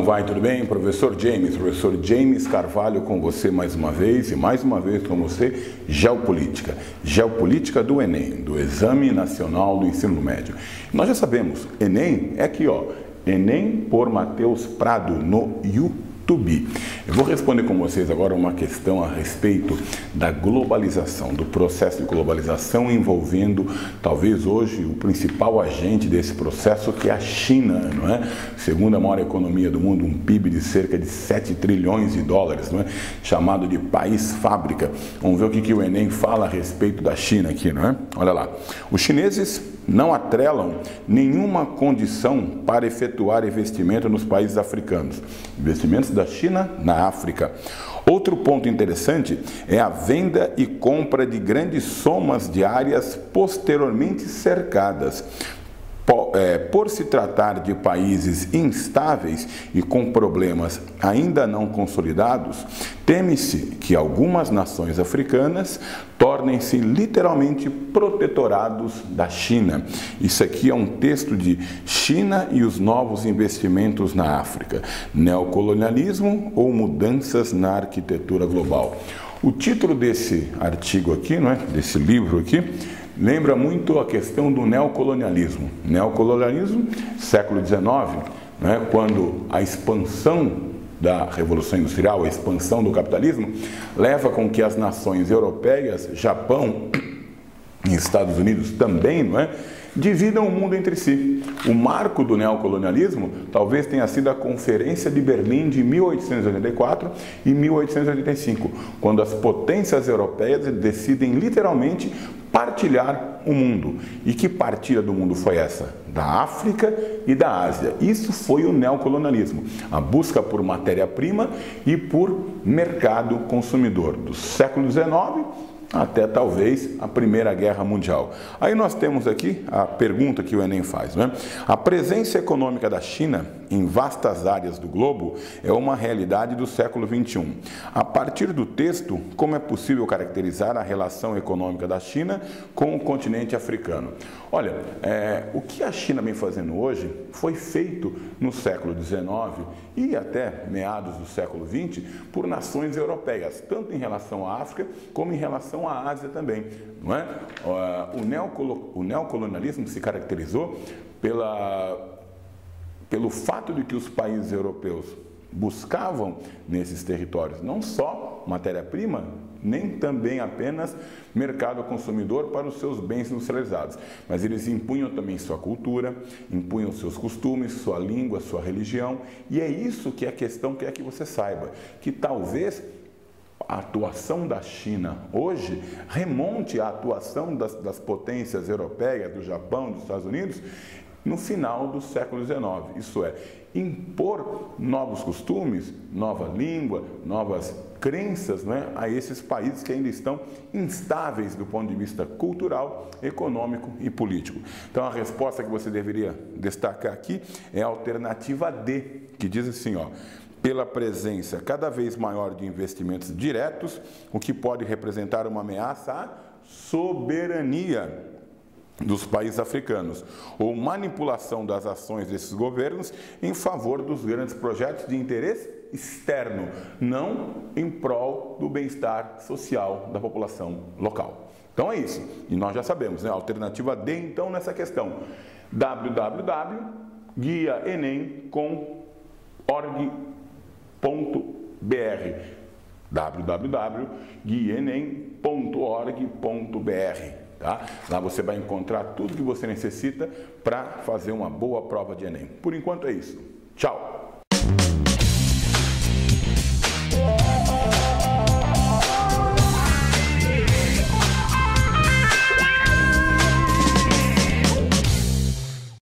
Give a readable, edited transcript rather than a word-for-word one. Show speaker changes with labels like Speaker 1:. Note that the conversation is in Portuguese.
Speaker 1: Como vai? Tudo bem? Professor James Carvalho com você mais uma vez e mais uma vez com você, Geopolítica. Geopolítica do Enem, do Exame Nacional do Ensino Médio. Nós já sabemos, Enem é aqui, ó, Enem por Matheus Prado no YouTube. Eu vou responder com vocês agora uma questão a respeito da globalização, do processo de globalização envolvendo talvez hoje o principal agente desse processo, que é a China, não é? Segunda maior economia do mundo, um PIB de cerca de 7 trilhões de dólares, não é? Chamado de país fábrica. Vamos ver o que o Enem fala a respeito da China aqui, não é? Olha lá. Os chineses não atrelam nenhuma condição para efetuar investimento nos países africanos. Investimentos da China na África. Outro ponto interessante é a venda e compra de grandes somas de áreas posteriormente cercadas. Por se tratar de países instáveis e com problemas ainda não consolidados, teme-se que algumas nações africanas tornem-se literalmente protetorados da China. Isso aqui é um texto de China e os novos investimentos na África, neocolonialismo ou mudanças na arquitetura global. O título desse artigo aqui, não é? Desse livro aqui, lembra muito a questão do neocolonialismo. Neocolonialismo, século XIX, né, quando a expansão da Revolução Industrial, a expansão do capitalismo, leva com que as nações europeias, Japão e Estados Unidos também, não é, dividam o mundo entre si. O marco do neocolonialismo talvez tenha sido a Conferência de Berlim de 1884 e 1885, quando as potências europeias decidem literalmente partilhar o mundo. E que partilha do mundo foi essa? Da África e da Ásia. Isso foi o neocolonialismo, a busca por matéria-prima e por mercado consumidor, do século XIX até talvez a Primeira Guerra Mundial. Aí nós temos aqui a pergunta que o Enem faz, né? A presença econômica da China em vastas áreas do globo é uma realidade do século XXI. A partir do texto, como é possível caracterizar a relação econômica da China com o continente africano? Olha, o que a China vem fazendo hoje foi feito no século XIX e até meados do século XX por nações europeias, tanto em relação à África como em relação à Ásia também, não é? O neocolonialismo se caracterizou pelo fato de que os países europeus buscavam nesses territórios não só matéria-prima, nem também apenas mercado consumidor para os seus bens industrializados, mas eles impunham também sua cultura, impunham seus costumes, sua língua, sua religião, e é isso que a questão quer que você saiba, que talvez a atuação da China hoje remonte à atuação das potências europeias, do Japão, dos Estados Unidos, no final do século XIX, isso é, impor novos costumes, nova língua, novas crenças, né, a esses países que ainda estão instáveis do ponto de vista cultural, econômico e político. Então a resposta que você deveria destacar aqui é a alternativa D, que diz assim, ó, pela presença cada vez maior de investimentos diretos, o que pode representar uma ameaça à soberania dos países africanos, ou manipulação das ações desses governos em favor dos grandes projetos de interesse externo, não em prol do bem-estar social da população local. Então é isso, e nós já sabemos, né? A alternativa D, então, nessa questão, www.guiaenem.org.br www.guiaenem.org.br. Tá? Lá você vai encontrar tudo que você necessita para fazer uma boa prova de Enem. Por enquanto é isso. Tchau!